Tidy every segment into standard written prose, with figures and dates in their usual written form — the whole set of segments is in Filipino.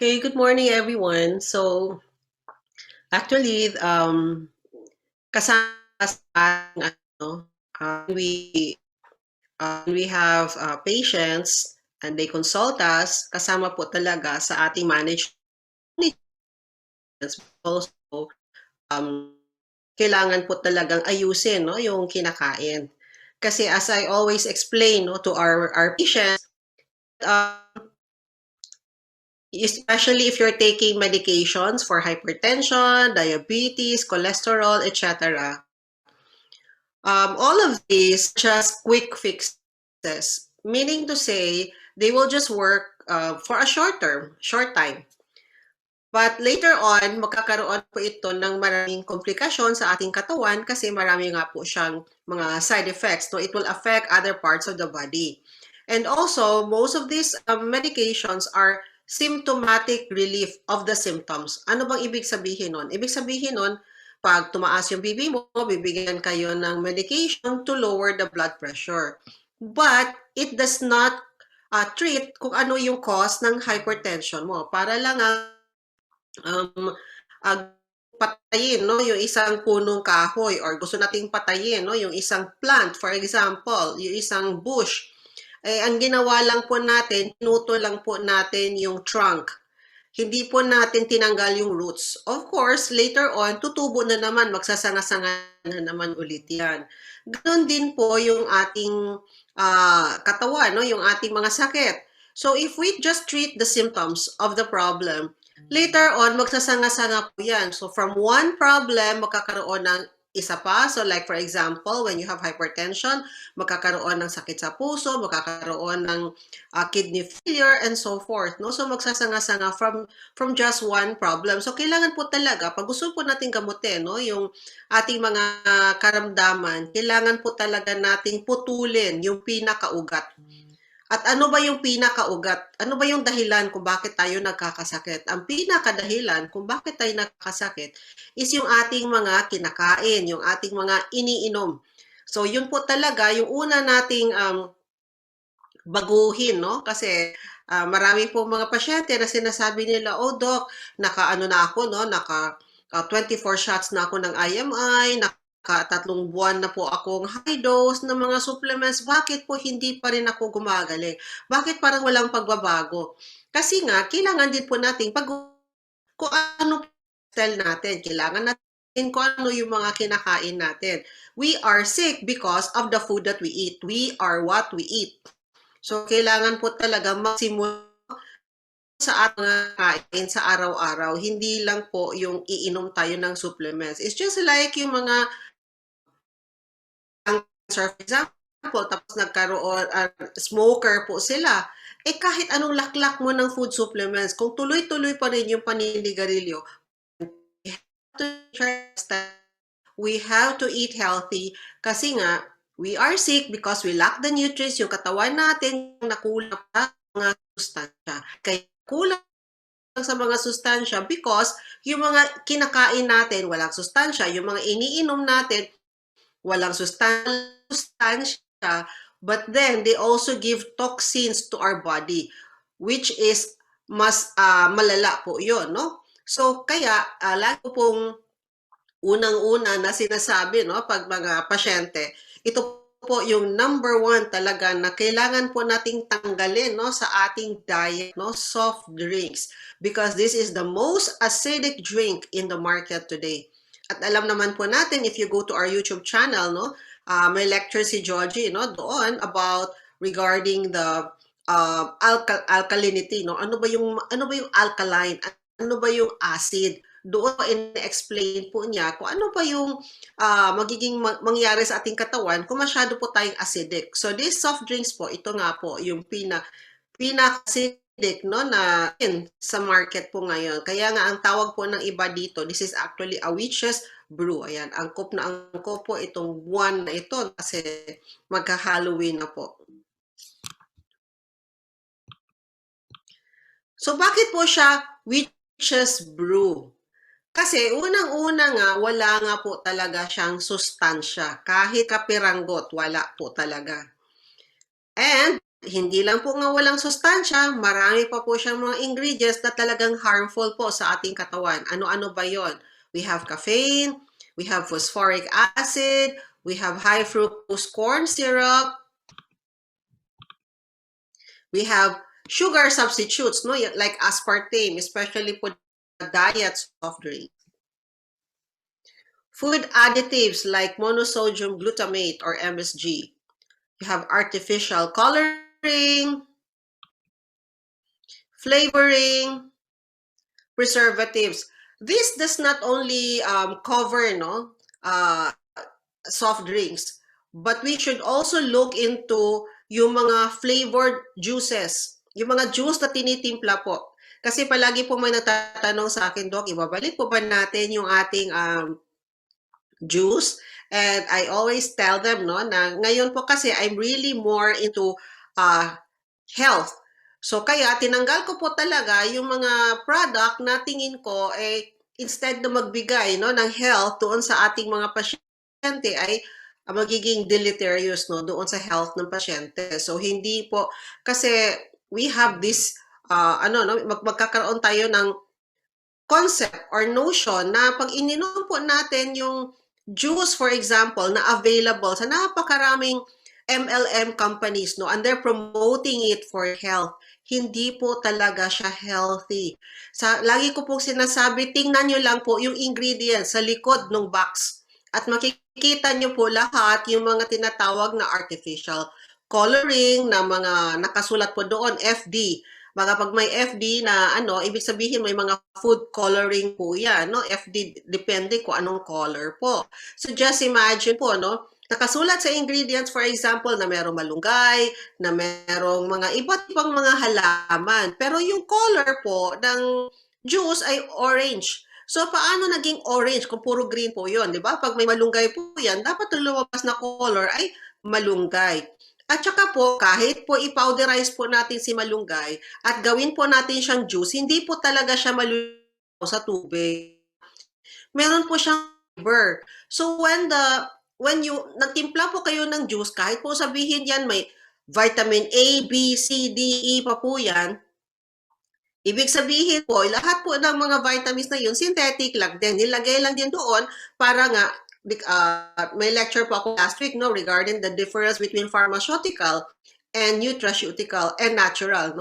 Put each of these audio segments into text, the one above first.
Okay, good morning everyone. So actually, kasama sa ating we have patients and they consult us, kasama po talaga sa ating management also kailangan po talagang ayusin no yung kinakain. Kasi as I always explain no to our patients, especially if you're taking medications for hypertension, diabetes, cholesterol, etc. All of these just quick fixes, meaning to say they will just work for a short time. But later on, magkakaroon po ito ng maraming komplikasyon sa ating katawan kasi marami nga po siyang mga side effects. No? It will affect other parts of the body. And also, most of these medications are symptomatic relief of the symptoms. Ano bang ibig sabihin nun? Ibig sabihin nun, pag tumaas yung BP mo, bibigyan kayo ng medication to lower the blood pressure. But it does not treat kung ano yung cause ng hypertension mo. Para lang um, patayin no yung isang punong kahoy or gusto nating patayin no yung isang plant, for example yung isang bush, ang ginawa lang po natin, pinuto lang po natin yung trunk, hindi po natin tinanggal yung roots. Of course later on tutubo na naman, magsasanga-sanga na naman ulit yan. Ganoon din po yung ating katawan no yung ating mga sakit. So if we just treat the symptoms of the problem, later on, magsasanga-sanga po yan. So from one problem, magkakaroon ng isa pa. So like for example, when you have hypertension, magkakaroon ng sakit sa puso, magkakaroon ng kidney failure, and so forth. No? So magsasanga-sanga from just one problem. So kailangan po talaga, pag gusto po natin gamutin no, yung ating mga karamdaman, kailangan po talaga nating putulin yung pinakaugat. At ano ba yung pinakaugat? Ano ba yung dahilan kung bakit tayo nagkakasakit? Ang pinakadahilan kung bakit tayo nagkakasakit is yung ating mga kinakain, yung ating mga iniinom. So yun po talaga yung una nating baguhin, no? Kasi marami po mga pasyente na sinasabi nila, oh doc, naka-ano na ako, no? Naka 24 shots na ako ng IMI, tatlong buwan na po akong high dose ng mga supplements, bakit po hindi pa rin ako gumagaling? Bakit parang walang pagbabago? Kasi nga, kailangan din po natin kung ano style natin. Kailangan natin kung ano yung mga kinakain natin. We are sick because of the food that we eat. We are what we eat. So, kailangan po talaga magsimula sa ating kain sa araw-araw. Hindi lang po yung iinom tayo ng supplements. It's just like yung mga for example, tapos nagkaroon, smoker po sila, kahit anong laklak mo ng food supplements, kung tuloy-tuloy pa rin yung paninigarilyo, we have to eat healthy kasi nga, we are sick because we lack the nutrients, yung katawan natin nakulang sa mga sustansya. Kaya kulang sa mga sustansya because yung mga kinakain natin walang sustansya, yung mga iniinom natin walang sustansya, but then they also give toxins to our body, which is mas malala po yun, no? So, kaya, lagi pong unang-una na sinasabi, no, pag mga pasyente, ito po yung number one talaga na kailangan po nating tanggalin no sa ating diet no soft drinks because this is the most acidic drink in the market today. At alam naman po natin if you go to our YouTube channel no may lecture si Georgie no doon about regarding the alkalinity no ano ba yung alkaline, ano ba yung acid, doon in-explain po niya kung ano pa yung magiging mangyari sa ating katawan kung masyado po tayong acidic. So this soft drinks po, ito nga po yung pinaka-acidic no, na sa market po ngayon. Kaya nga ang tawag po ng iba dito, this is actually a witch's brew. Ayan, angkop na angkop po itong buwan na ito kasi magka-Halloween na po. So bakit po siya witch's brew? Kasi unang-una nga, wala nga po talaga siyang sustansya. Kahit kapiranggot, wala po talaga. And hindi lang po nga walang sustansya, marami pa po siyang mga ingredients na talagang harmful po sa ating katawan. Ano-ano ba yon? We have caffeine, we have phosphoric acid, we have high fructose corn syrup, we have sugar substitutes, no, like aspartame, especially for diet soft drink. Food additives like monosodium glutamate or MSG. You have artificial coloring, flavoring, preservatives. This does not only cover uh, soft drinks, but we should also look into yung mga flavored juices, yung mga juice na tinitimpla po. Kasi palagi po may natatanong sa akin, Doc, ibabalik po ba natin yung ating juice? And I always tell them na ngayon po kasi I'm really more into uh, health. So kaya tinanggal ko po talaga yung mga product na tingin ko instead na magbigay ng health doon sa ating mga pasyente ay magiging deleterious doon sa health ng pasyente. So hindi po kasi we have this magkakaroon tayo ng concept or notion na pag ininom po natin yung juice, for example, na available sa napakaraming MLM companies, and they're promoting it for health, hindi po talaga siya healthy. Lagi ko po sinasabi, tingnan nyo lang po yung ingredients sa likod ng box at makikita nyo po lahat yung mga tinatawag na artificial coloring na mga nakasulat po doon, FD. Pag may FD na ibig sabihin may mga food coloring po yan, FD, depende kung anong color po. So just imagine po, nakasulat sa ingredients, for example, na merong malunggay, na merong mga iba't ibang mga halaman. Pero yung color po ng juice ay orange. So, paano naging orange kung puro green po yun, di ba? Pag may malunggay po yan, dapat yung lumabas na color ay malunggay. At saka po, kahit po i-powderize po natin si malunggay at gawin po natin siyang juice, hindi po talaga siya maluluto sa tubig. Meron po siyang flavor. So when you nagtimpla po kayo ng juice, kahit po sabihin yan may vitamin A, B, C, D, E pa po yan, ibig sabihin po, lahat po ng mga vitamins na yun, synthetic lang din. Nilagay lang din doon para nga may lecture po ako last week regarding the difference between pharmaceutical and nutraceutical and natural.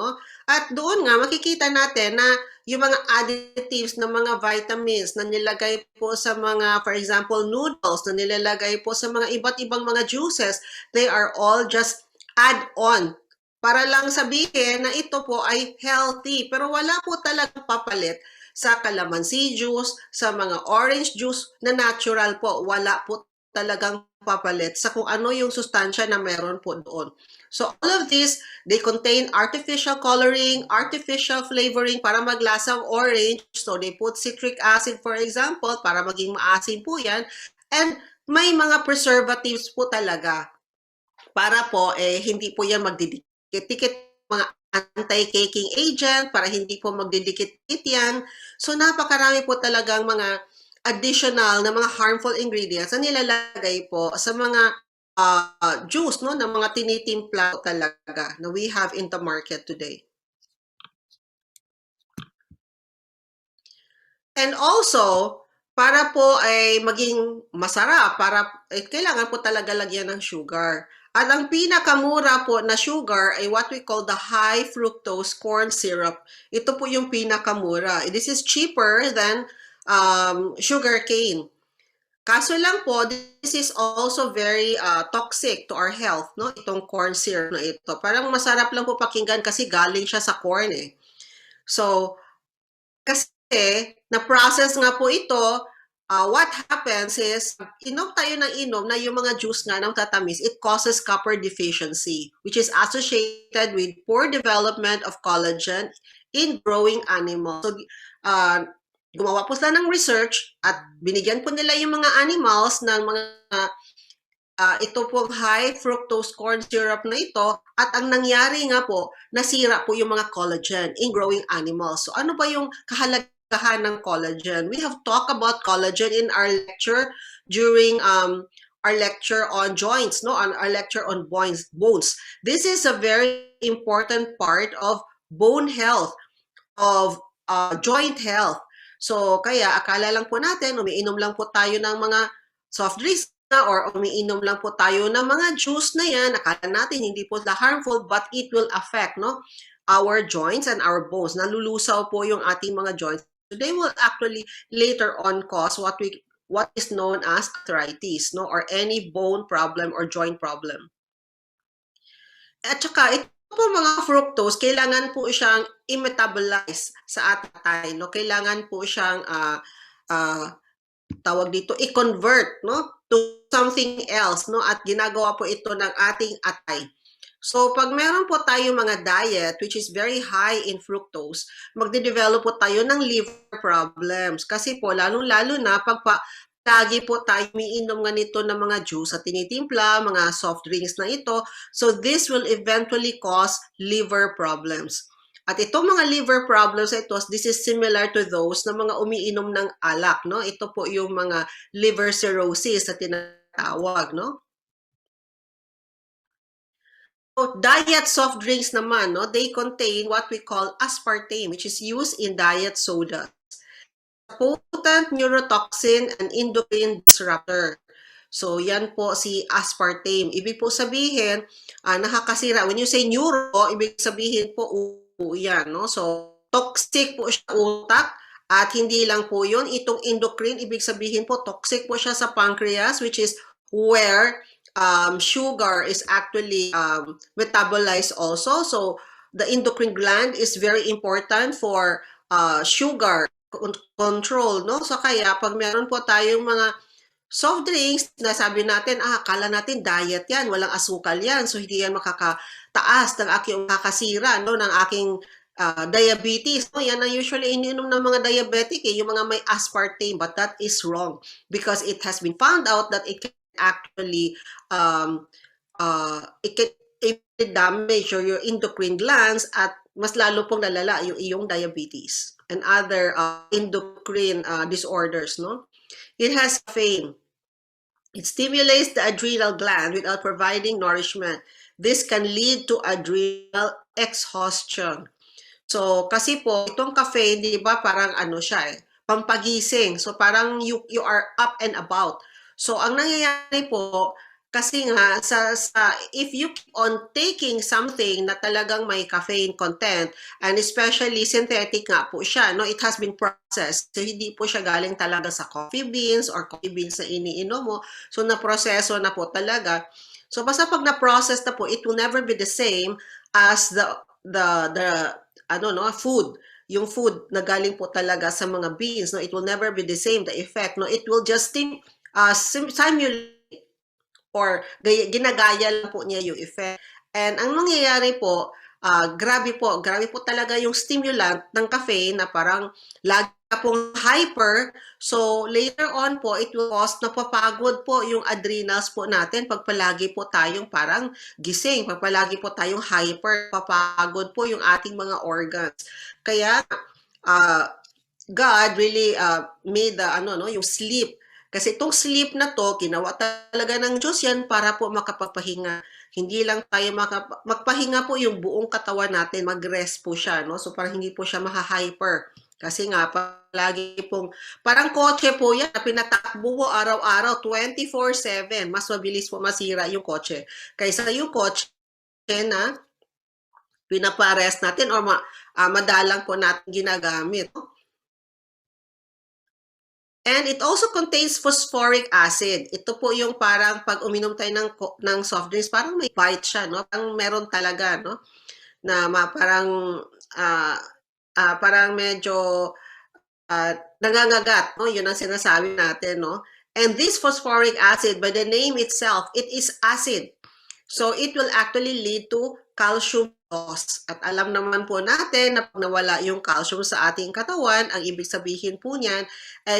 At doon nga makikita natin na yung mga additives ng mga vitamins na nilagay po sa mga, for example, noodles na nilalagay po sa mga iba't ibang mga juices, they are all just add-on para lang sabihin na ito po ay healthy. Pero wala po talagang papalit sa calamansi juice, sa mga orange juice na natural po. Wala po talagang papalit sa kung ano yung sustansya na meron po doon. So all of this, they contain artificial coloring, artificial flavoring para maglasang orange. So they put citric acid, for example, para maging maasim po yan. And may mga preservatives po talaga para po hindi po yan magdidikit-dikit, mga anti-caking agent para hindi po magdidikit-dikit yan. So napakarami po talagang mga additional na mga harmful ingredients na nilalagay po sa mga juice na mga tinitimpla talaga na we have in the market today. And also, para po ay maging masarap, kailangan po talaga lagyan ng sugar. At ang pinakamura po na sugar ay what we call the high fructose corn syrup. Ito po yung pinakamura. This is cheaper than sugar cane. Kaso lang po, this is also very toxic to our health, itong corn syrup na ito. Parang masarap lang po pakinggan kasi galing siya sa corn eh. So, kasi na-process nga po ito, what happens is, inom tayo ng inom na yung mga juice nga ng tatamis, it causes copper deficiency, which is associated with poor development of collagen in growing animals. So, gumawa po sila ng research at binigyan po nila yung mga animals ng mga ito pong high fructose corn syrup na ito at ang nangyari nga po, nasira po yung mga collagen in growing animals. So ano ba yung kahalagahan ng collagen? We have talked about collagen in our lecture during our lecture on joints, no, on our lecture on bones. This is a very important part of bone health, of joint health. So kaya akala lang po natin umiinom lang po tayo ng mga soft drinks na or umiinom lang po tayo ng mga juice na yan. Akala natin hindi po na harmful, but it will affect, no, our joints and our bones. Nalulusaw po yung ating mga joints. So they will actually later on cause what is known as arthritis, no, or any bone problem or joint problem. At saka ito po mga fructose, kailangan po siyang i-metabolize sa atay, no? Kailangan po siyang tawag dito, i-convert, no, to something else, no? At ginagawa po ito ng ating atay. So, pag meron po tayo mga diet which is very high in fructose, magde-develop po tayo ng liver problems. Kasi po, lalong-lalo na pag lagi po tayo umiinom nga nito ng mga juice at tinitimpla, mga soft drinks na ito. So, this will eventually cause liver problems. At itong mga liver problems ito, this is similar to those na mga umiinom ng alak, no? Ito po yung mga liver cirrhosis na tinatawag, no? So, diet soft drinks naman, no? They contain what we call aspartame, which is used in diet soda. Potent neurotoxin and endocrine disruptor. So, yan po si aspartame. Ibig po sabihin, nakakasira. When you say neuro, ibig sabihin po, yan, no? So, toxic po siya utak. At hindi lang po yun, itong endocrine, ibig sabihin po, toxic po siya sa pancreas, which is where sugar is actually metabolized also. So, the endocrine gland is very important for sugar control, no? So, kaya pag meron po tayong mga soft drinks na sabi natin, akala natin diet yan, walang asukal yan, so hindi yan makakataas ng aking makakasira, no, ng aking diabetes. No, yan ang usually ininom ng mga diabetic, yung mga may aspartame, but that is wrong because it has been found out that it can actually it can damage your endocrine glands at mas lalo pong lalala yung iyong diabetes and other endocrine disorders, no? It has caffeine. It stimulates the adrenal gland without providing nourishment. This can lead to adrenal exhaustion. So, kasi po, itong caffeine, di ba, parang ano siya pampagising. So, parang you are up and about. So, ang nangyayari po, kasi nga, if you keep on taking something na talagang may caffeine content, and especially synthetic nga po siya, no, it has been processed. So, hindi po siya galing talaga sa coffee beans or coffee beans na iniinom mo. So, naproseso na po talaga. So, basta pag na-process na po, it will never be the same as the food. Yung food na galing po talaga sa mga beans, no, it will never be the same, the effect, no, it will just simulate or ginagaya lang po niya yung effect. And ang nangyayari po, grabe po talaga yung stimulant ng caffeine na parang lagi pong hyper. So later on po, it will cause napapagod po yung adrenals po natin pag palagi po tayong parang gising, pag palagi po tayong hyper, papagod po yung ating mga organs. Kaya God really made yung sleep. Kasi itong sleep na to, ginawa talaga ng Diyos yan para po makapagpahinga. Hindi lang tayo magpahinga po yung buong katawan natin, mag-rest po siya, no? So parang hindi po siya maha-hyper. Kasi nga, palagi pong, parang kotse po yan, pinatakbo mo araw-araw, 24/7. Mas mabilis po masira yung kotse. Kaysa yung kotse na pinaparest natin o madalang po natin ginagamit, no? And it also contains phosphoric acid. Ito po yung parang pag uminom tayo ng soft drinks, parang may bite siya, no? Parang meron talaga, no? Na parang medyo nangangagat, no? Yun ang sinasabi natin, no? And this phosphoric acid, by the name itself, it is acid. So it will actually lead to calcium loss. At alam naman po natin na pag nawala yung calcium sa ating katawan, ang ibig sabihin po niyan,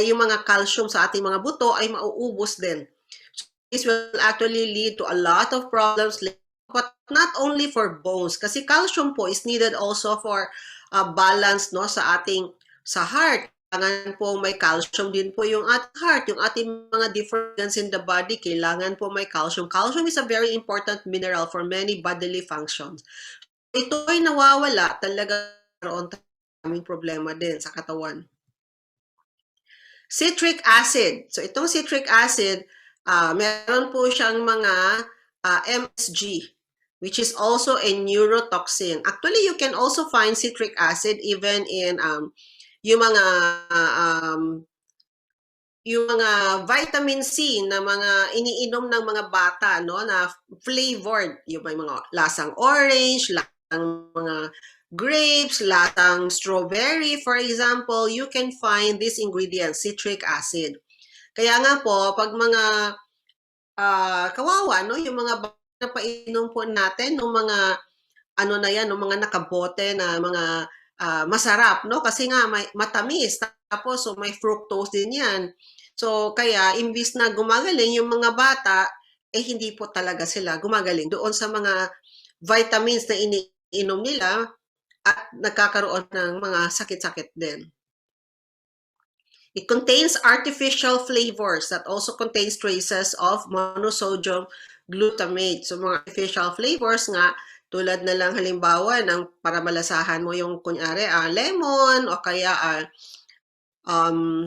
yung mga calcium sa ating mga buto ay mauubos din. So this will actually lead to a lot of problems, but not only for bones, kasi calcium po is needed also for balance, no, sa heart. kailangan po may calcium din po yung ating heart, yung ating mga different organs in the body, kailangan po may calcium. Calcium is a very important mineral for many bodily functions. Ito ay nawawala, talaga karoon tayong problema din sa katawan. Citric acid. So itong citric acid, meron po siyang mga MSG, which is also a neurotoxin. Actually, you can also find citric acid even in yung mga vitamin C na mga iniinom ng mga bata, no, na flavored, yung may mga lasang orange, lasang mga grapes, lasang strawberry, for example, you can find this ingredient, citric acid. Kaya nga po, pag mga kawawa, no, yung mga bata na painom po natin, ng mga ano na yan, ng mga nakabote na mga masarap, no? Kasi nga may matamis, tapos so may fructose din yan. So kaya imbis na gumagaling yung mga bata, eh hindi po talaga sila gumagaling doon sa mga vitamins na iniinom nila at nagkakaroon ng mga sakit-sakit din. It contains artificial flavors that also contains traces of monosodium glutamate. So mga artificial flavors nga, tulad na lang halimbawa ng para malasahan mo yung kunyari lemon o kaya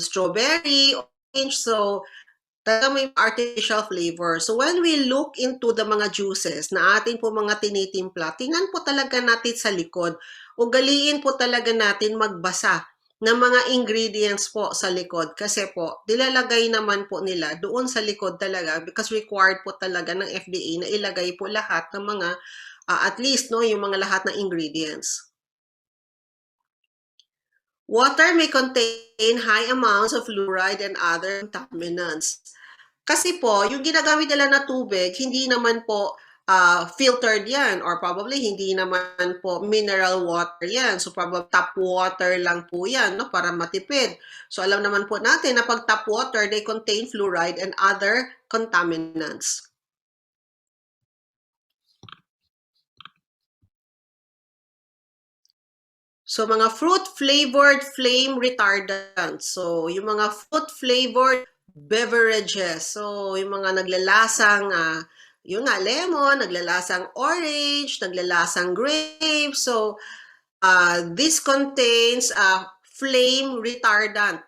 strawberry, orange. So talaga may artificial flavor. So when we look into the mga juices na ating po mga tinitimpla, tingnan po talaga natin sa likod. Ugaliin po talaga natin magbasa ng mga ingredients po sa likod kasi po nilalagay naman po nila doon sa likod talaga because required po talaga ng FDA na ilagay po lahat ng mga at least no yung mga lahat ng ingredients. Water may contain high amounts of fluoride and other contaminants. Kasi po, yung ginagamit nila na tubig, hindi naman po filtered yan or probably hindi naman po mineral water yan. So probably tap water lang po yan, no, para matipid. So alam naman po natin na pag tap water, they contain fluoride and other contaminants. So mga fruit-flavored flame retardants. So yung mga fruit-flavored beverages. So yung mga naglalasang yung nga lemon, naglalasang orange, naglalasang grape. So this contains flame retardant.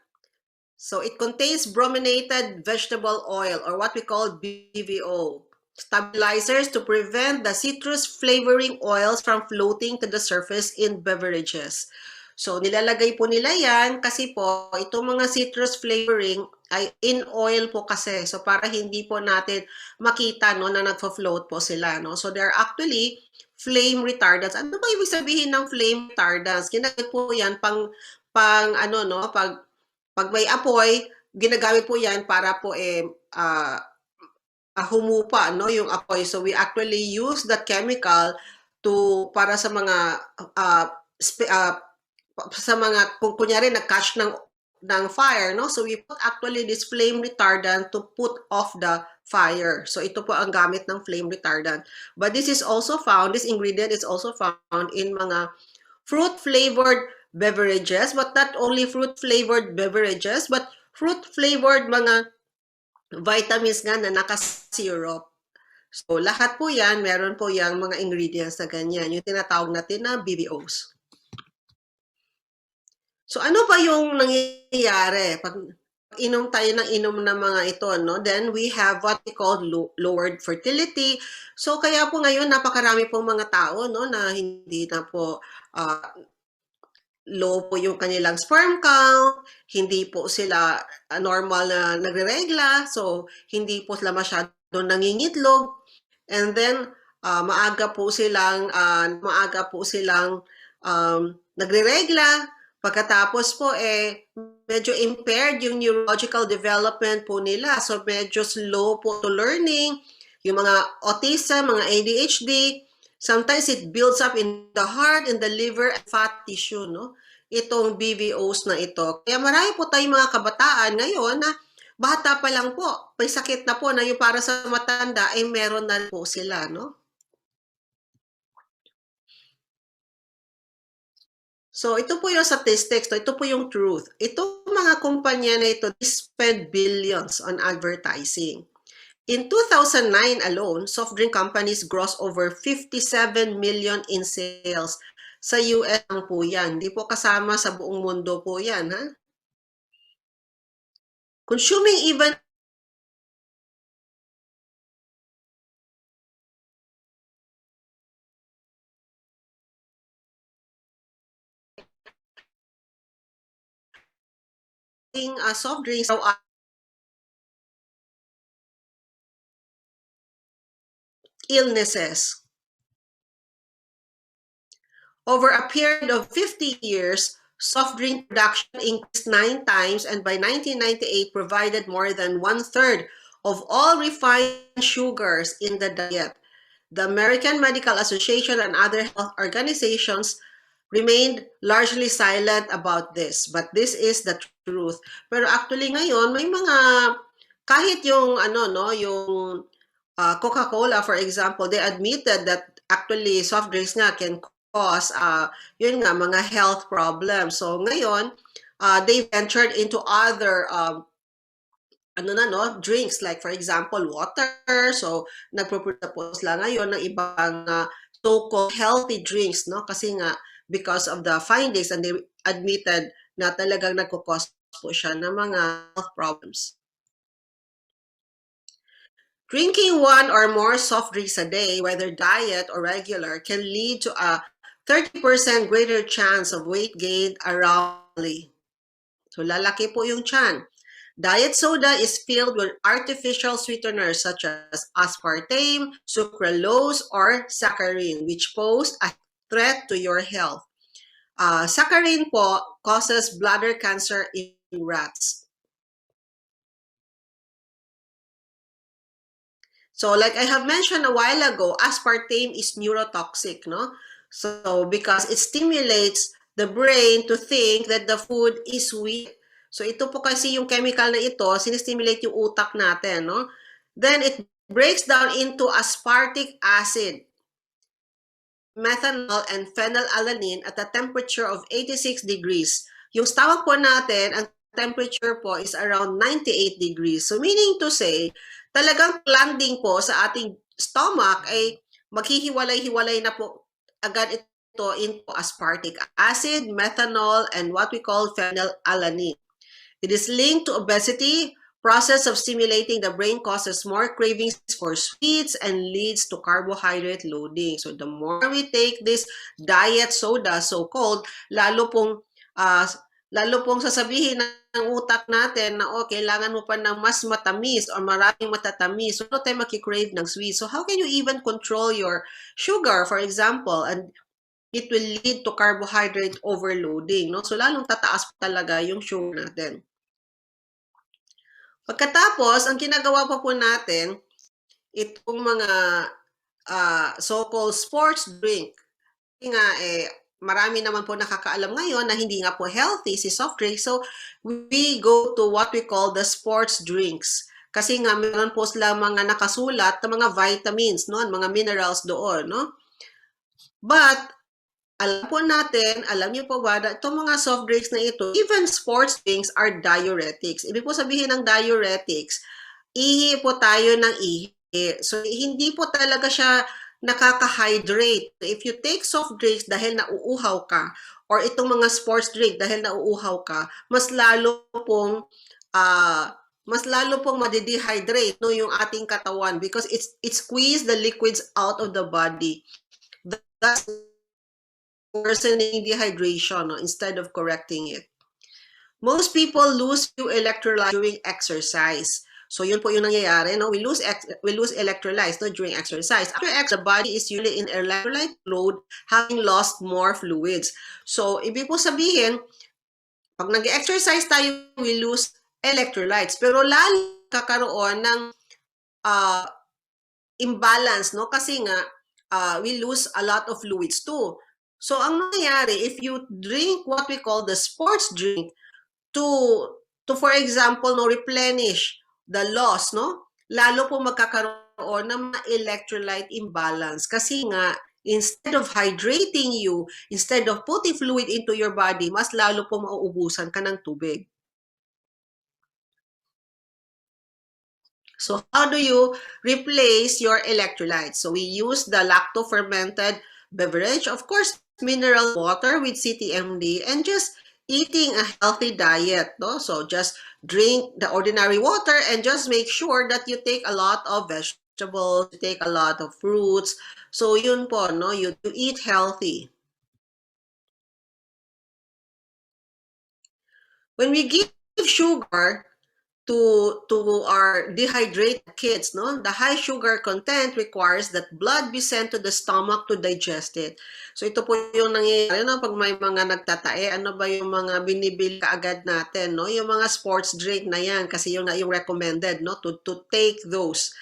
So it contains brominated vegetable oil or what we call BVO. Stabilizers to prevent the citrus flavoring oils from floating to the surface in beverages. So nilalagay po nila yan kasi po itong mga citrus flavoring ay in oil po kasi. So para hindi po natin makita no na nagfo-float po sila no. So they're actually flame retardants. Ano ba ibig sabihin ng flame retardants? Ginagamit po yan pang ano no, pag may apoy, ginagamit po yan para po humupa no yung apoy. So we actually use that chemical para sa mga kung kunyari nag-catch ng fire, no? So we put actually this flame retardant to put off the fire. So ito po ang gamit ng flame retardant. But this is also found, this ingredient is also found in mga fruit-flavored beverages, but not only fruit-flavored beverages, but fruit-flavored mga vitamins nga na naka-syrup. So, lahat po yan, meron po yung mga ingredients na ganyan, yung tinatawag natin na BBOs. So, ano ba yung nangyayari pag inom tayo ng inom ng mga ito, no? Then we have what we call lowered fertility. So, kaya po ngayon, napakarami pong mga tao, no, na hindi na po low po yung kanilang sperm count, hindi po sila normal na nagre-regla, so hindi po sila masyadong nangingitlog, and then maaga po silang nagre-regla, pagkatapos po medyo impaired yung neurological development po nila, so medyo slow po to learning, yung mga autism, mga ADHD, sometimes it builds up in the heart, in the liver, and fat tissue, no? Itong BVOs na ito. Kaya marami po tayong mga kabataan ngayon na bata pa lang po, may sakit na po na yung para sa matanda, meron na po sila, no? So, ito po yung statistics, ito po yung truth. Itong mga kumpanya na ito, they spend billions on advertising. In 2009 alone, soft drink companies gross over 57 million in sales. Sa US lang po yan. Hindi po kasama sa buong mundo po yan, ha? Consuming even soft drinks illnesses. Over a period of 50 years, soft drink production increased 9 times and by 1998 provided more than one-third of all refined sugars in the diet. The American Medical Association and other health organizations remained largely silent about this. But this is the truth. Pero actually ngayon, may mga, kahit yung ano, no, yung Coca-Cola, for example, they admitted that actually soft drinks nga can cause, yun nga, mga health problems. So ngayon, they ventured into other ano na no, drinks like for example water. So nagpo-propose lang ngayon ng ibang so-called healthy drinks no kasi nga because of the findings and they admitted na talagang nagko-cause po siya ng mga health problems. Drinking one or more soft drinks a day, whether diet or regular, can lead to a 30% greater chance of weight gain around. So lalaki po yung tiyan. Diet soda is filled with artificial sweeteners such as aspartame, sucralose, or saccharin, which pose a threat to your health. Saccharin po causes bladder cancer in rats. So like I have mentioned a while ago, aspartame is neurotoxic, no? So because it stimulates the brain to think that the food is sweet. So ito po kasi yung chemical na ito, sinistimulate yung utak natin, no? Then it breaks down into aspartic acid, methanol, and phenylalanine at a temperature of 86 degrees. Yung tawag po natin, ang temperature po is around 98 degrees. So meaning to say, talagang landing po sa ating stomach ay maghihiwalay-hiwalay na po agad ito into aspartic acid, methanol, and what we call phenylalanine. It is linked to obesity. Process of stimulating the brain causes more cravings for sweets and leads to carbohydrate loading. So the more we take this diet soda, so-called, uh, lalo pong sasabihin ng utak natin na oh, kailangan mo pa ng mas matamis or maraming matatamis. So, tayo makikrave ng sweet. So, how can you even control your sugar, for example? And it will lead to carbohydrate overloading. No? So, lalong tataas talaga yung sugar natin. Pagkatapos, ang ginagawa pa po natin, itong mga so-called sports drink. Kasi nga, marami naman po nakakaalam ngayon na hindi nga po healthy si soft drink. So, we go to what we call the sports drinks. Kasi nga, meron po sila mga nakasulat na mga vitamins, no? Mga minerals doon, no? But, alam po natin, alam niyo po ba, na itong mga soft drinks na ito, even sports drinks are diuretics. Ibig po sabihin ng diuretics, ihi po tayo ng ihi. So, hindi po talaga siya nakaka-hydrate. If you take soft drinks dahil nauuhaw ka, or itong mga sports drink dahil nauuhaw ka, mas lalo pong madidehydrate no, yung ating katawan because it squeeze the liquids out of the body. That's worsening dehydration no, instead of correcting it. Most people lose few electrolytes during exercise. So yun po yung nangyayari, no? We lose electrolytes no, during exercise. After exercise, the body is usually in electrolyte load, having lost more fluids. So ibig po sabihin, pag nag-exercise tayo, we lose electrolytes. Pero lalo kakaroon ng imbalance, no? Kasi nga, we lose a lot of fluids too. So ang nangyayari, if you drink what we call the sports drink, to for example no replenish the loss no lalo po magkakaroon ng mga electrolyte imbalance kasi nga instead of hydrating you, instead of putting fluid into your body, mas lalo po mauubusan ka ng tubig. So how do you replace your electrolytes? So we use the lacto-fermented beverage, of course, mineral water with CTMD, and just eating a healthy diet. No? So just drink the ordinary water and just make sure that you take a lot of vegetables, you take a lot of fruits. So yun po, no? You eat healthy. When we give sugar, to our dehydrated kids, no? The high sugar content requires that blood be sent to the stomach to digest it. So ito po yung nangyayari, no? Pag may mga nagtatae, ano ba yung mga binibili kaagad natin, no? Yung mga sports drink na yan, kasi yun nga yung recommended, no? To take those.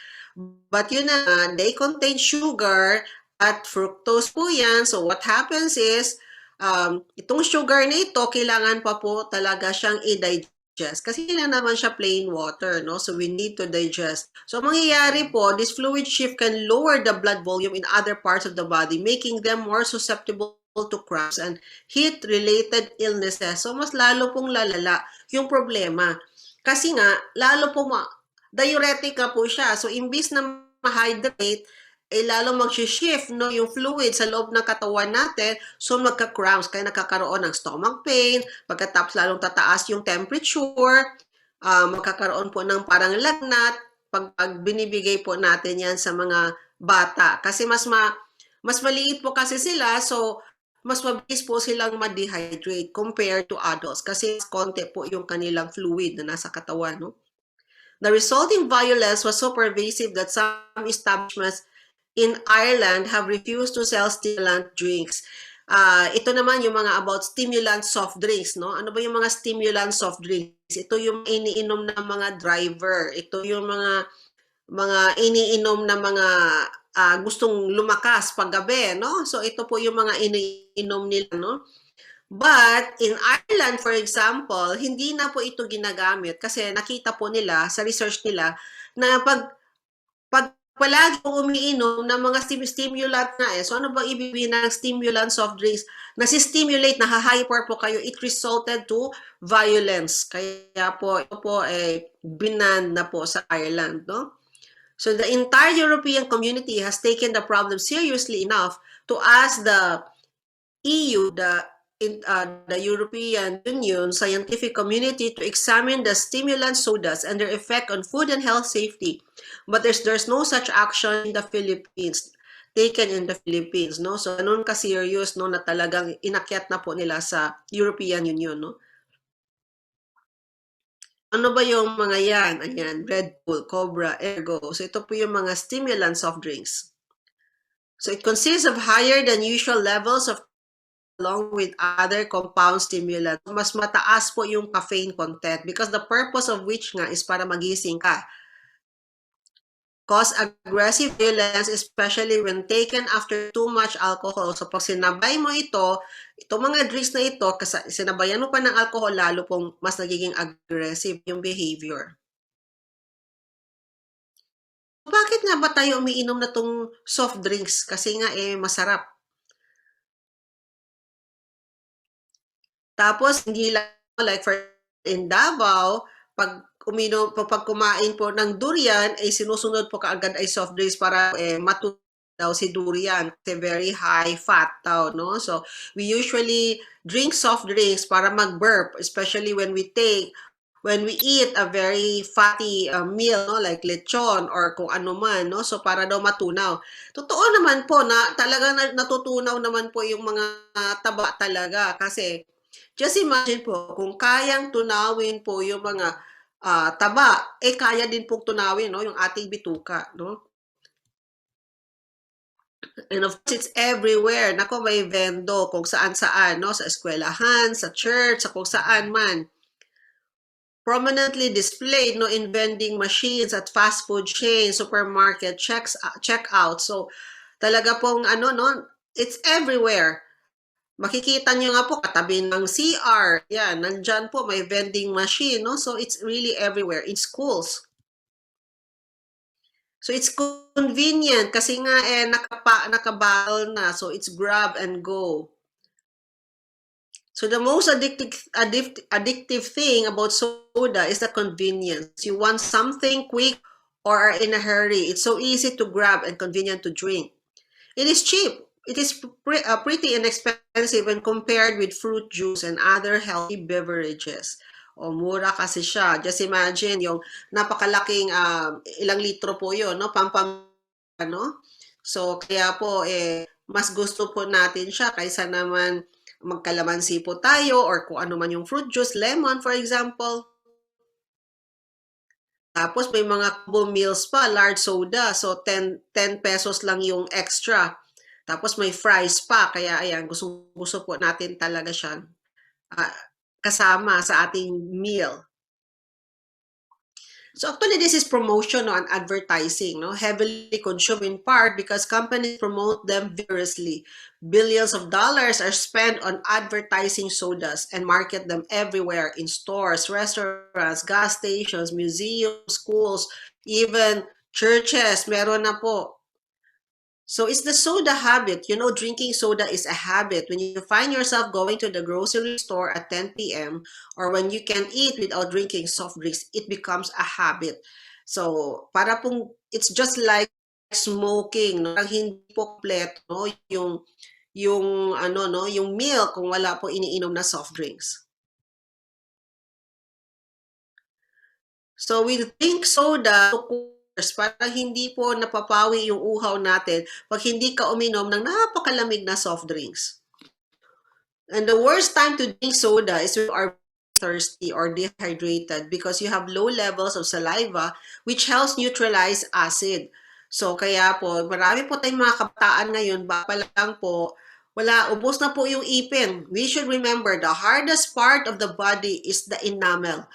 But yun na, they contain sugar at fructose po yan. So what happens is, itong sugar na ito, kailangan pa po talaga siyang i-digest kasi lang naman siya plain water, no? So we need to digest. So mangyayari po, this fluid shift can lower the blood volume in other parts of the body, making them more susceptible to cramps and heat-related illnesses. So mas lalo pong lalala yung problema. Kasi nga, lalo pong diuretic ka po siya. So imbis na ma-hydrate, eh lalong mag-shift no, yung fluid sa loob ng katawan natin, so magka-cramps, kaya nakakaroon ng stomach pain, pagkatapos lalong tataas yung temperature, magkakaroon po ng parang lagnat, pag binibigay po natin yan sa mga bata. Kasi mas maliit po kasi sila, so mas mabilis po silang ma-dehydrate compared to adults kasi konti po yung kanilang fluid na nasa katawan. No? The resulting violence was so pervasive that some establishments in Ireland have refused to sell stimulant drinks. Ito naman yung mga about stimulant soft drinks, no? Ano ba yung mga stimulant soft drinks? Ito yung iniinom ng mga driver. Ito yung mga iniinom na mga gustong lumakas paggabi, no? So ito po yung mga iniinom nila, no? But in Ireland, for example, hindi na po ito ginagamit kasi nakita po nila sa research nila na pag palagi kong umiinom ng mga stimulant na eh. So ano ba ibig ng stimulant soft drinks? Nasi-stimulate, naha-hyper po kayo. It resulted to violence. Kaya po, ito po binan na po sa Ireland, no? So the entire European community has taken the problem seriously enough to ask the EU, the European Union scientific community to examine the stimulant sodas and their effect on food and health safety. But there's no such action in the Philippines, taken in the Philippines, no? So, ganun ka-serious, no, na talagang inakyat na po nila sa European Union, no? Ano ba yung mga yan? Ayan, Red Bull, Cobra, Ergo. So, ito po yung mga stimulant soft drinks. So, it consists of higher than usual levels of along with other compound stimulants. Mas mataas po yung caffeine content because the purpose of which nga is para magising ka. Cause aggressive violence, especially when taken after too much alcohol. So pag sinabay mo itong mga drinks na ito, kasi sinabayan mo pa ng alcohol, lalo pong mas nagiging aggressive yung behavior. Bakit nga ba tayo umiinom na tong soft drinks? Kasi nga masarap. Tapos hindi lang like for in Davao, pag pag kumain po ng durian, ay sinusunod po kaagad ay soft drinks para matunaw daw si durian kasi very high fat daw, no? So, we usually drink soft drinks para mag-burp, especially when we eat a very fatty meal, no? Like lechon or kung ano man, no? So, para daw matunaw. Totoo naman po na talaga natutunaw naman po yung mga taba talaga kasi just imagine po, kung kayang tunawin po yung mga taba, kaya din pong tunawin no, yung ating bituka. No? And of course, it's everywhere. Nako, may vendo kung saan-saan, no? Sa eskwelahan, sa church, sa kung saan man. Prominently displayed no, in vending machines at fast food chains, supermarket, checkout. So, talaga pong ano, no? It's everywhere. Makikita nyo nga po katabi ng CR. Yan, nandyan po may vending machine. No? So it's really everywhere in schools. So it's convenient kasi nga nakabattle na. So it's grab and go. So the most addictive thing about soda is the convenience. You want something quick or are in a hurry. It's so easy to grab and convenient to drink. It is cheap. It is pretty inexpensive when compared with fruit juice and other healthy beverages. O mura kasi siya. Just imagine yung napakalaking ilang litro po 'yon, no? No? So kaya po mas gusto po natin siya kaysa naman magkalamansi po tayo or kung ano man yung fruit juice, lemon for example. Tapos may mga combo meals pa, large soda. So 10 pesos lang yung extra. Tapos may fries pa. Kaya ayan, gusto po natin talaga siya kasama sa ating meal. So actually, this is promotion and advertising, no? Heavily consumed in part because companies promote them vigorously. Billions of dollars are spent on advertising sodas and market them everywhere in stores, restaurants, gas stations, museums, schools, even churches. Meron na po. So it's the soda habit. You know, drinking soda is a habit. When you find yourself going to the grocery store at 10 p.m. or when you can eat without drinking soft drinks, it becomes a habit. So, para pong, it's just like smoking, no? Hindi po kompleto, no? Yung milk kung wala po iniinom na soft drinks. So, we drink soda para hindi po napapawi yung uhaw natin pag hindi ka uminom ng napakalamig na soft drinks. And the worst time to drink soda is when you are thirsty or dehydrated because you have low levels of saliva which helps neutralize acid. So kaya po, marami po tayong mga kabataan ngayon, pa lang po, ubos na po yung ipin. We should remember the hardest part of the body is the enamel.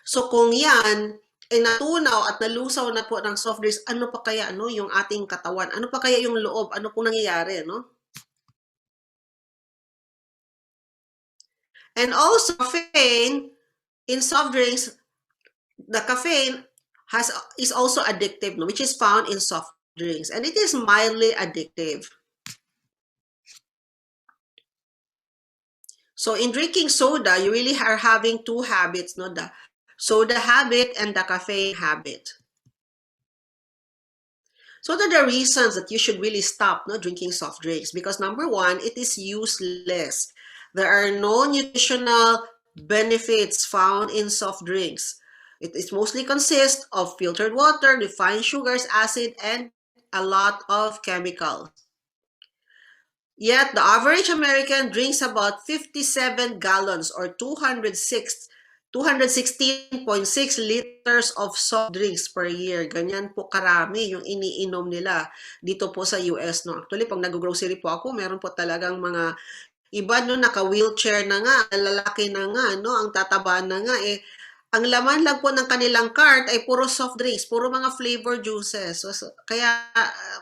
So kung yan, natunaw at nalusaw na po ng soft drinks, ano pa kaya yung ating katawan? Ano pa kaya yung loob? Ano pong nangyayari, no? And also, caffeine in soft drinks, the caffeine is also addictive, no, which is found in soft drinks, and it is mildly addictive. So in drinking soda, you really are having two habits, no? The soda habit and the caffeine habit. So those are the reasons that you should really stop drinking soft drinks because number one, it is useless. There are no nutritional benefits found in soft drinks. It is mostly consists of filtered water, refined sugars, acid, and a lot of chemicals. Yet the average American drinks about 57 gallons or 216.6 liters of soft drinks per year. Ganyan po karami yung iniinom nila dito po sa US. No? Actually, pag nag-grocery po ako, meron po talagang mga iba naka-wheelchair na nga, lalaki na nga, no? Ang tataba na nga ang laman lang po ng kanilang cart ay puro soft drinks, puro mga flavor juices. Kaya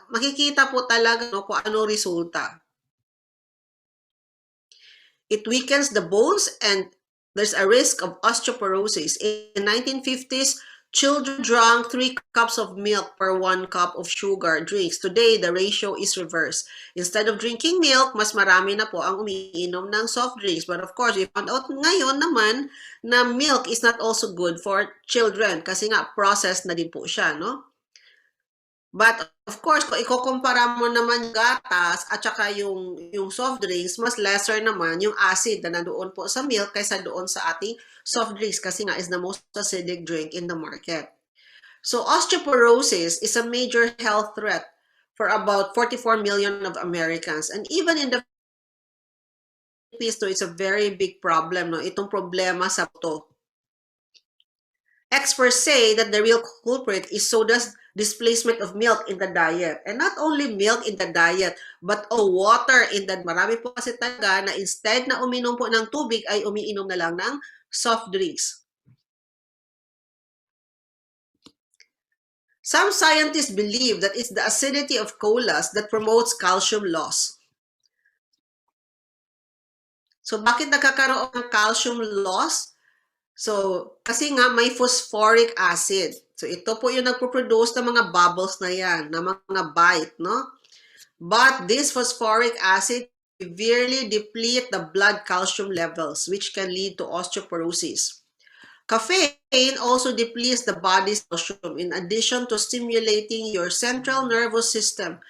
makikita po talaga kung ano resulta. It weakens the bones and there's a risk of osteoporosis. In 1950s, children drank 3 cups of milk per 1 cup of sugar drinks. Today, the ratio is reversed. Instead of drinking milk, mas marami na po ang umiinom ng soft drinks. But of course, we found out ngayon naman na milk is not also good for children kasi nga processed na din po siya, no? But of course, kung ikukumpara mo naman gatas at saka yung soft drinks, mas lesser naman yung acid na nandoon po sa milk kaysa doon sa ating soft drinks kasi nga is the most acidic drink in the market. So osteoporosis is a major health threat for about 44 million of Americans. And even in the Philippines, it's a very big problem. No? Itong problema sa buto. Experts say that the real culprit is soda's displacement of milk in the diet. And not only milk in the diet, but water in the marami po kasi talaga na instead na uminom po ng tubig ay umiinom na lang ng soft drinks. Some scientists believe that it's the acidity of colas that promotes calcium loss. So bakit nagkakaroon ng calcium loss? So, kasi nga may phosphoric acid. So ito po yung nagpo-produce ng mga bubbles na yan, na mga bite, no? But this phosphoric acid severely deplete the blood calcium levels, which can lead to osteoporosis. Caffeine also depletes the body's calcium in addition to stimulating your central nervous system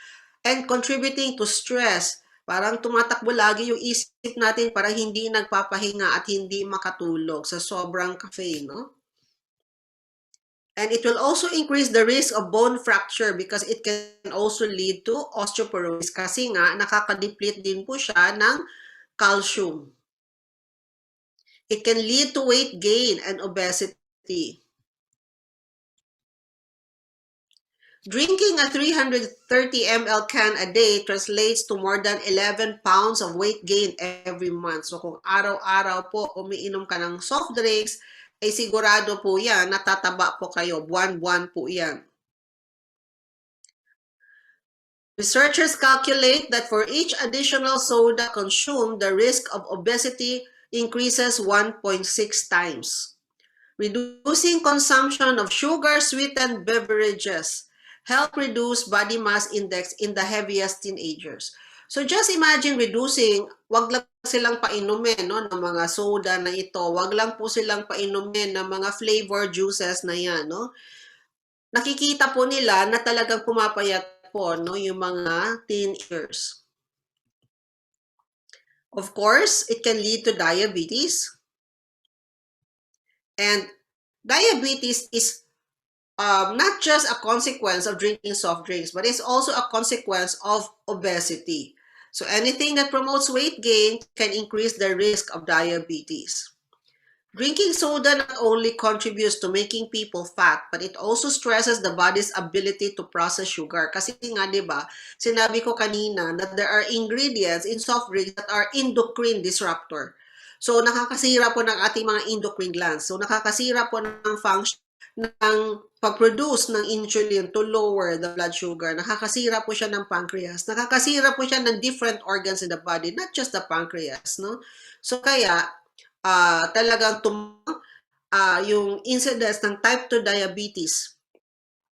and contributing to stress. Parang tumatakbo lagi yung isip natin, parang hindi nagpapahinga at hindi makatulog sa sobrang caffeine, no? And it will also increase the risk of bone fracture because it can also lead to osteoporosis kasi nga nakaka-deplete din po siya ng calcium. It can lead to weight gain and obesity. Drinking a 330 ml can a day translates to more than 11 pounds of weight gain every month. So kung araw-araw po umiinom ka ng soft drinks, ay sigurado po yan, natataba po kayo. Buwan-buwan po yan. Researchers calculate that for each additional soda consumed, the risk of obesity increases 1.6 times. Reducing consumption of sugar-sweetened beverages help reduce body mass index in the heaviest teenagers. So just imagine reducing, wag lang silang painumin no, ng mga soda na ito, wag lang po silang painumin ng mga flavored juices na yan. No? Nakikita po nila na talagang pumapayat po no, yung mga teenagers. Of course, it can lead to diabetes. And diabetes is not just a consequence of drinking soft drinks, but it's also a consequence of obesity. So anything that promotes weight gain can increase the risk of diabetes. Drinking soda not only contributes to making people fat, but it also stresses the body's ability to process sugar. Kasi nga, di ba, sinabi ko kanina that there are ingredients in soft drinks that are endocrine disruptor. So, nakakasira po ng ating mga endocrine glands. So, nakakasira po ng function ng pag-produce ng insulin to lower the blood sugar. Nakakasira po siya ng pancreas. Nakakasira po siya ng different organs in the body, not just the pancreas, no? So, kaya, talagang yung incidence ng type 2 diabetes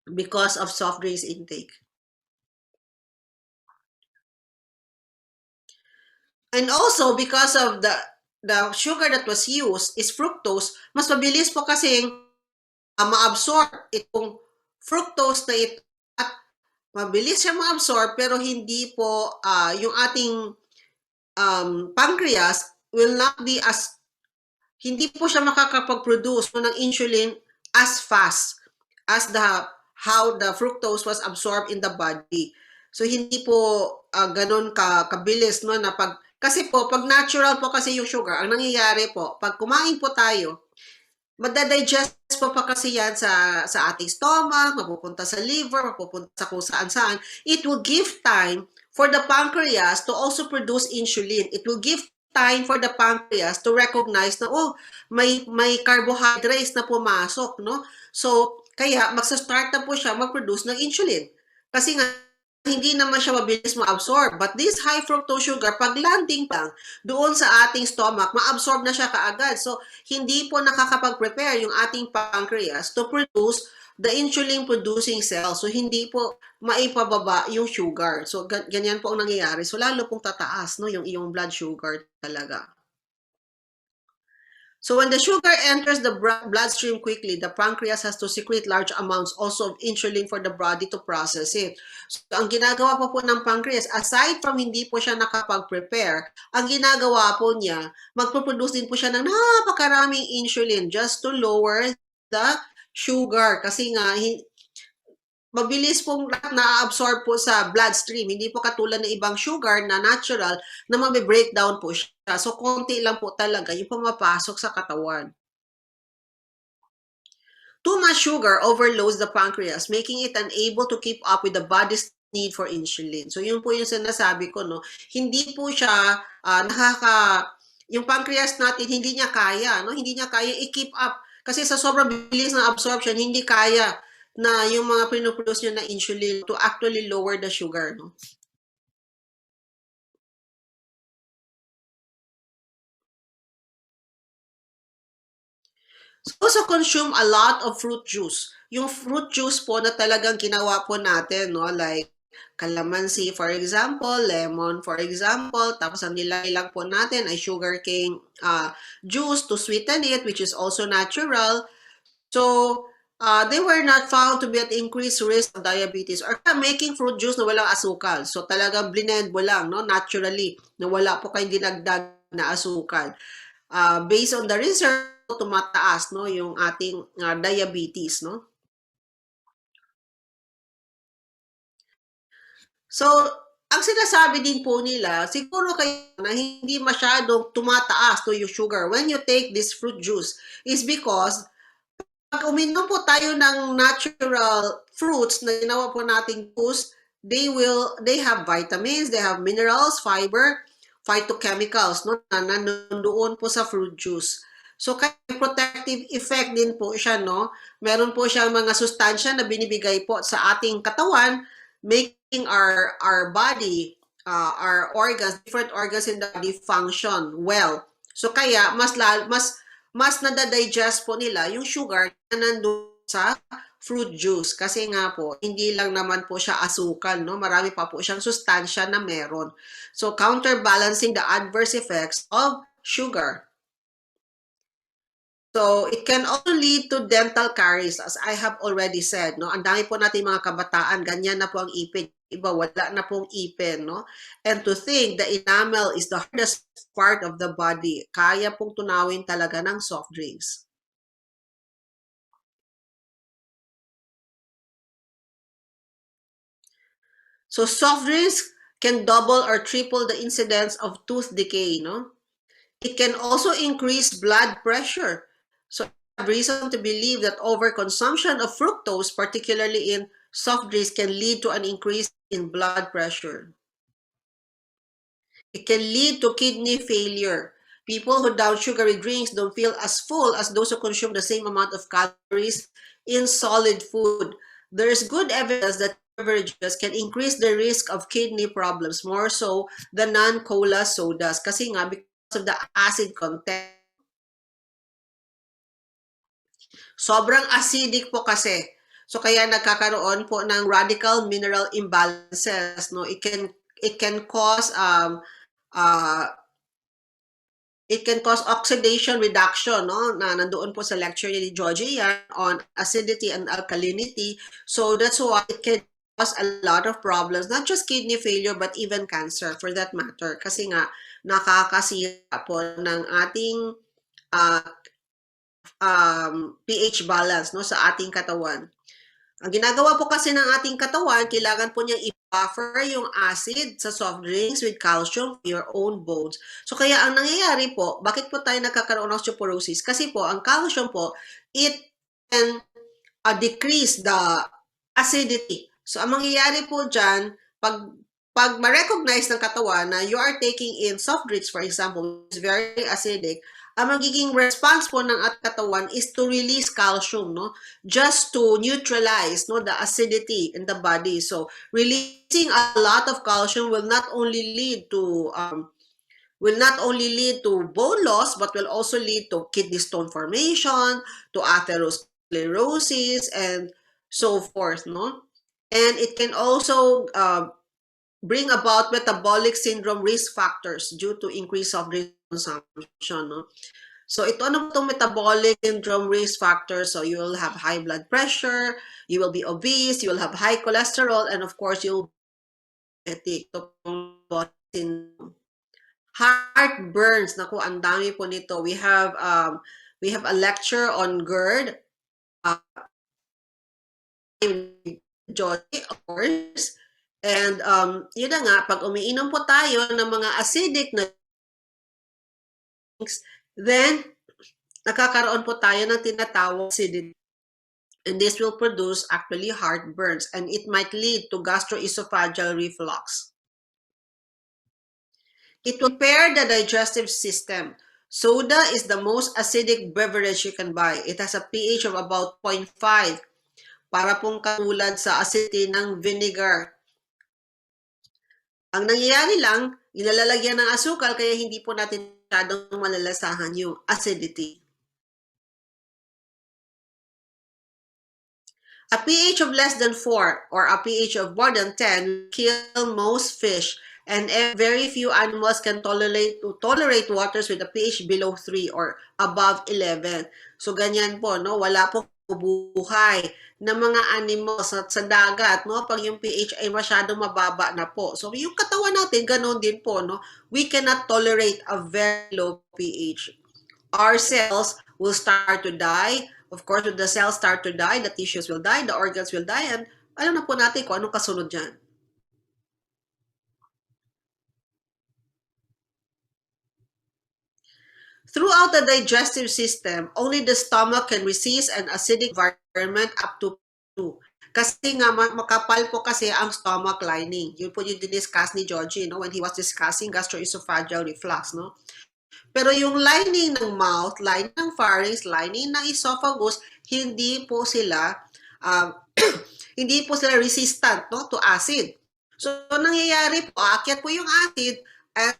because of soft drinks intake. And also, because of the sugar that was used is fructose, mas mabilis po kasing ma-absorb itong fructose na ito at mabilis siya ma-absorb pero hindi po yung ating pancreas will not be as hindi po siya makakapag-produce ng insulin as fast as how the fructose was absorbed in the body. So hindi po ganun kabilis no na kasi po pag natural po kasi yung sugar, ang nangyayari po pag kumain po tayo, madadigest po pa kasi yan sa ating stomach, mapupunta sa liver, mapupunta sa kung saan-saan. It will give time for the pancreas to also produce insulin. It will give time for the pancreas to recognize na, oh, may carbohydrates na pumasok, no? So, kaya magsa-start na po siya mag-produce ng insulin. Kasi nga, hindi naman siya mabilis ma-absorb. But this high fructose sugar, pag landing lang doon sa ating stomach, ma-absorb na siya kaagad. So, hindi po nakakapag-prepare yung ating pancreas to produce the insulin-producing cells. So, hindi po maipababa yung sugar. So, ganyan po ang nangyayari. So, lalo pong tataas no, yung iyong blood sugar talaga. So when the sugar enters the bloodstream quickly, the pancreas has to secrete large amounts also of insulin for the body to process it. So ang ginagawa po ng pancreas, aside from hindi po siya nakapag-prepare, ang ginagawa po niya, magpo-produce din po siya ng napakaraming insulin just to lower the sugar. Kasi nga, mabilis pong na-absorb po sa bloodstream. Hindi po katulad ng ibang sugar na natural na mabe-breakdown po siya. So, konti lang po talaga yung pumapasok sa katawan. Too much sugar overloads the pancreas, making it unable to keep up with the body's need for insulin. So, yun po yung sinasabi ko, no? Hindi po siya yung pancreas natin, hindi niya kaya, no? Hindi niya kaya i-keep up. Kasi sa sobrang bilis ng absorption, hindi kaya na yung mga pinoproduce nyo na insulin to actually lower the sugar, no? So also consume a lot of fruit juice. Yung fruit juice po na talagang ginawa po natin, no? Like calamansi for example, lemon for example, tapos ang nilagay lang po natin ay sugarcane juice to sweeten it, which is also natural. So, they were not found to be at increased risk of diabetes or making fruit juice na walang asukal. So, talagang blend mo lang, no? Naturally, na wala po kayong dinagdag na asukal. Based on the research, tumataas, no? Yung ating diabetes, no? So, ang sinasabi din po nila, siguro kayo na hindi masyadong tumataas to yung sugar when you take this fruit juice is because pag uminom po tayo ng natural fruits na ginawa po nating juice, they have vitamins, they have minerals, fiber, phytochemicals, no, na nandoon po sa fruit juice. So, kaya protective effect din po siya, no? Meron po siyang mga sustansya na binibigay po sa ating katawan, making our body, our organs, different organs in the body function well. So, kaya mas nadadigest po nila yung sugar na nandun sa fruit juice. Kasi nga po, hindi lang naman po siya asukal, no? Marami pa po siyang sustansya na meron. So, counterbalancing the adverse effects of sugar. So, it can also lead to dental caries, as I have already said, no? Ang dami po natin mga kabataan, ganyan na po ang ipin. Iba, wala na pong ipin, no? And to think the enamel is the hardest part of the body, kaya pong tunawin talaga ng soft drinks. So soft drinks can double or triple the incidence of tooth decay, no? It can also increase blood pressure. So I have reason to believe that overconsumption of fructose, particularly in soft drinks, can lead to an increase in blood pressure. It can lead to kidney failure. People who down sugary drinks don't feel as full as those who consume the same amount of calories in solid food. There is good evidence that beverages can increase the risk of kidney problems more so than non-cola sodas kasi nga because of the acid content. Sobrang acidic po kasi. So kaya nagkakaroon po ng radical mineral imbalances, no? It can cause uh, it can cause oxidation reduction, no? Na nandoon po sa lecture ni Georgie yan on acidity and alkalinity. So that's why it can cause a lot of problems, not just kidney failure, but even cancer for that matter. Kasi nga, nakakasira po ng ating uh, pH balance, no, sa ating katawan. Ang ginagawa po kasi ng ating katawan, kailangan po niyang i-buffer yung acid sa soft drinks with calcium for your own bones. So kaya ang nangyayari po, bakit po tayo nagkakaroon ng osteoporosis? Kasi po, ang calcium po, it can decrease the acidity. So ang mangyayari po dyan, pag ma-recognize ng katawan na you are taking in soft drinks, for example, which is very acidic, ang magiging response po ng ating katawan is to release calcium, no? Just to neutralize, no, the acidity in the body. So, releasing a lot of calcium will not only lead to bone loss, but will also lead to kidney stone formation, to atherosclerosis, and so forth, no? And it can also bring about metabolic syndrome risk factors due to increase of drink consumption, no? So ito ano itong metabolic syndrome risk factors. So you will have high blood pressure, you will be obese, you will have high cholesterol, and of course you'll be diabetic. Ito pong syndrome. Heartburns, naku, ang dami po nito. We have a lecture on GERD. Joy, of course. And yun na nga, pag umiinom po tayo ng mga acidic na drinks, then nakakaroon po tayo ng tinatawag acidity. And this will produce actually heartburns, and it might lead to gastroesophageal reflux. It will impair the digestive system. Soda is the most acidic beverage you can buy. It has a pH of about 0.5, para pong katulad sa acidity ng vinegar. Ang nangyayari lang, nilalagyan ng asukal kaya hindi po natin masyadong malalasahan yung acidity. A pH of less than 4 or a pH of more than 10 will kill most fish, and very few animals can tolerate waters with a pH below 3 or above 11. So ganyan po, no? Wala po buhay ng mga animals sa dagat, no? Pag yung pH ay masyadong mababa na po. So yung katawan natin, ganoon din po, no? We cannot tolerate a very low pH. Our cells will start to die. Of course, when the cells start to die, the tissues will die, the organs will die, and alam na po natin kung anong kasunod dyan. Throughout the digestive system, only the stomach can resist an acidic environment up to 2. Kasi nga, makapal po kasi ang stomach lining. Yun po yung diniscuss ni Georgie, no? When he was discussing gastroesophageal reflux, no? Pero yung lining ng mouth, lining ng pharynx, lining ng esophagus, hindi po sila uh, hindi po sila resistant, no, to acid. So nangyayari po, aakyat po yung acid at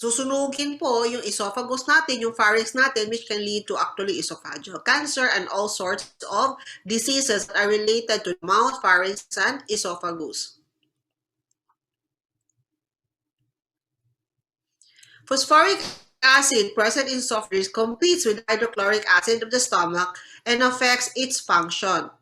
susunugin po yung esophagus natin, yung pharynx natin, which can lead to actually esophageal cancer and all sorts of diseases that are related to mouth, pharynx, and esophagus. Phosphoric acid present in soft drinks competes with hydrochloric acid of the stomach and affects its function.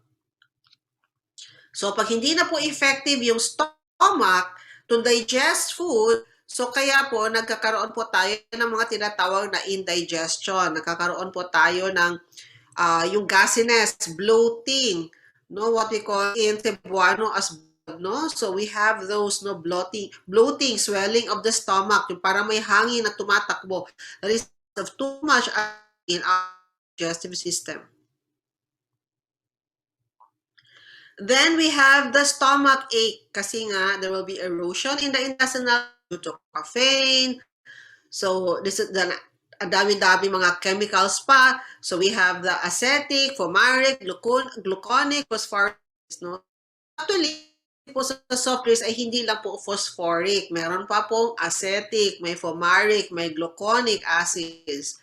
So, pag hindi na po effective yung stomach to digest food, so kaya po nagkakaroon po tayo ng mga tinatawag na indigestion. Nagkakaroon po tayo ng yung gasiness, bloating, no, what we call in Cebuano as no? So we have those no bloating, swelling of the stomach, yung parang may hangin na tumatakbo. That is of too much in our digestive system. Then we have the stomach ache kasi nga there will be erosion in the intestinal due to caffeine. So this is the ang dami-dami mga chemicals pa. So we have the acetic, fumaric, gluconic, phosphoric, no? Actually, po sa soft drinks ay hindi lang po phosphoric. Meron pa pong acetic, may fumaric, may gluconic acids.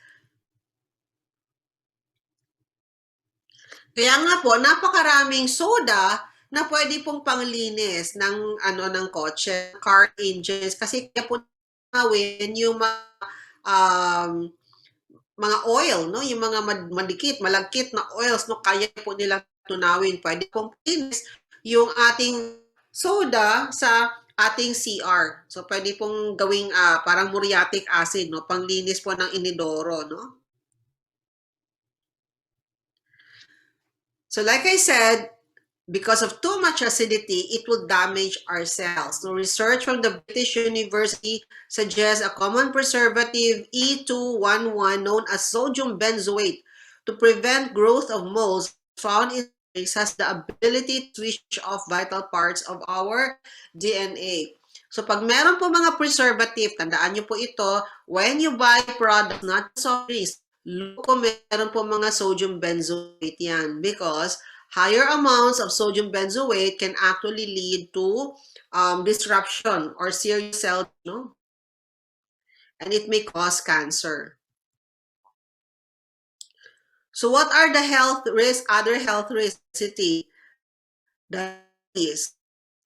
Kaya nga po, napakaraming soda na pwede pong panglinis ng ng kotse, car engines kasi kaya po gawin yung mga oil, no? Yung mga madikit, malagkit na oils, no? Kaya po nilang tunawin. Pwede pong linis yung ating soda sa ating CR. So, pwede pong gawing parang muriatic acid, no? Panglinis po ng inidoro, no? So, like I said, because of too much acidity, it will damage our cells. So research from the British University suggests a common preservative E211 known as sodium benzoate to prevent growth of molds found in drinks has the ability to switch off vital parts of our DNA. So pag meron po mga preservative, tandaan nyo po ito, when you buy products, not soft drinks, look kung meron po mga sodium benzoate yan because higher amounts of sodium benzoate can actually lead to disruption or serious cell, no? And it may cause cancer. So what are the health risks, other health risks? Diabetes,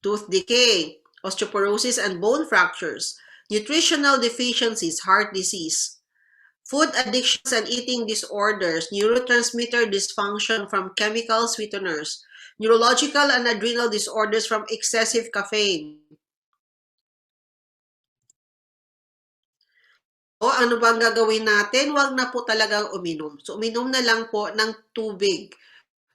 tooth decay, osteoporosis and bone fractures, nutritional deficiencies, heart disease, food addictions and eating disorders, neurotransmitter dysfunction from chemical sweeteners, neurological and adrenal disorders from excessive caffeine. O ano bang gagawin natin? Huwag na po talagang uminom. So uminom na lang po ng tubig.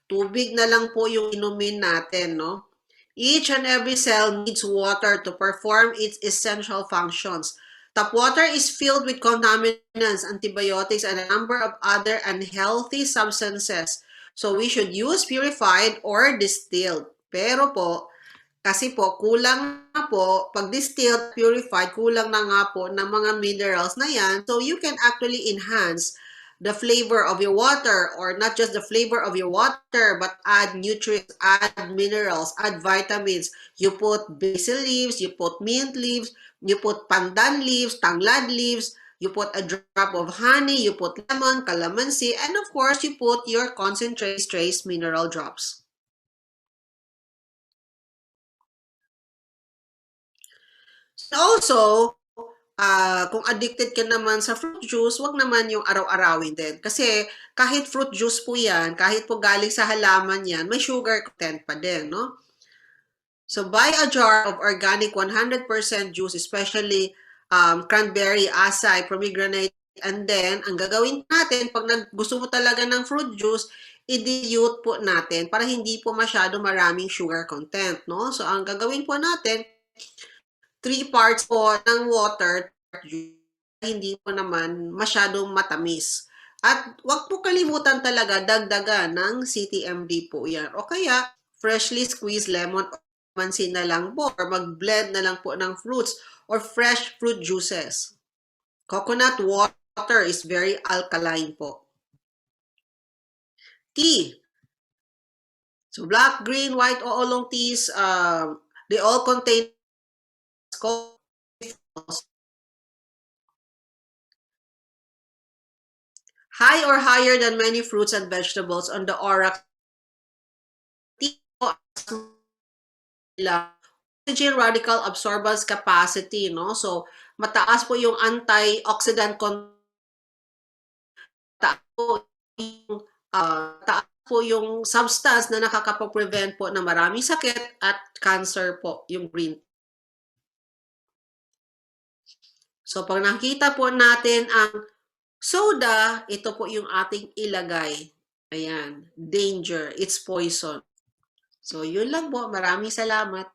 Tubig na lang po yung inumin natin, no? Each and every cell needs water to perform its essential functions. Tap water is filled with contaminants, antibiotics, and a number of other unhealthy substances. So we should use purified or distilled. Pero po, kasi po, kulang na po, pag distilled, purified, kulang na nga po ng mga minerals na yan. So you can actually enhance the flavor of your water or not just the flavor of your water, but add nutrients, add minerals, add vitamins. You put basil leaves, you put mint leaves, you put pandan leaves, tanglad leaves, you put a drop of honey, you put lemon, calamansi, and of course, you put your concentrated trace mineral drops. Also, kung addicted ka naman sa fruit juice, wag naman yung araw-arawin din. Kasi kahit fruit juice po yan, kahit po galing sa halaman yan, may sugar content pa din, no? So buy a jar of organic 100% juice, especially cranberry, acai, pomegranate, and then ang gagawin natin, pag gusto mo talaga ng fruit juice, i-dilute po natin para hindi po masyado maraming sugar content, no? So ang gagawin po natin, 3 parts po ng water, hindi po naman masyadong matamis. At wag po kalimutan talaga dagdagan ng CTMD po yan. O kaya, freshly squeezed lemon or mansin na lang po or mag-blend na lang po ng fruits or fresh fruit juices. Coconut water is very alkaline po. Tea. So black, green, white, o oolong teas, they all contain high or higher than many fruits and vegetables on the ORAC oxygen radical absorbance capacity, no? So, mataas po yung antioxidant taas po yung, taas po yung substance na nakakapag-prevent po ng maraming sakit at cancer po, yung green. So, pag nakita po natin ang soda, ito po yung ating ilagay. Ayan, danger, it's poison. So, yun lang po. Maraming salamat.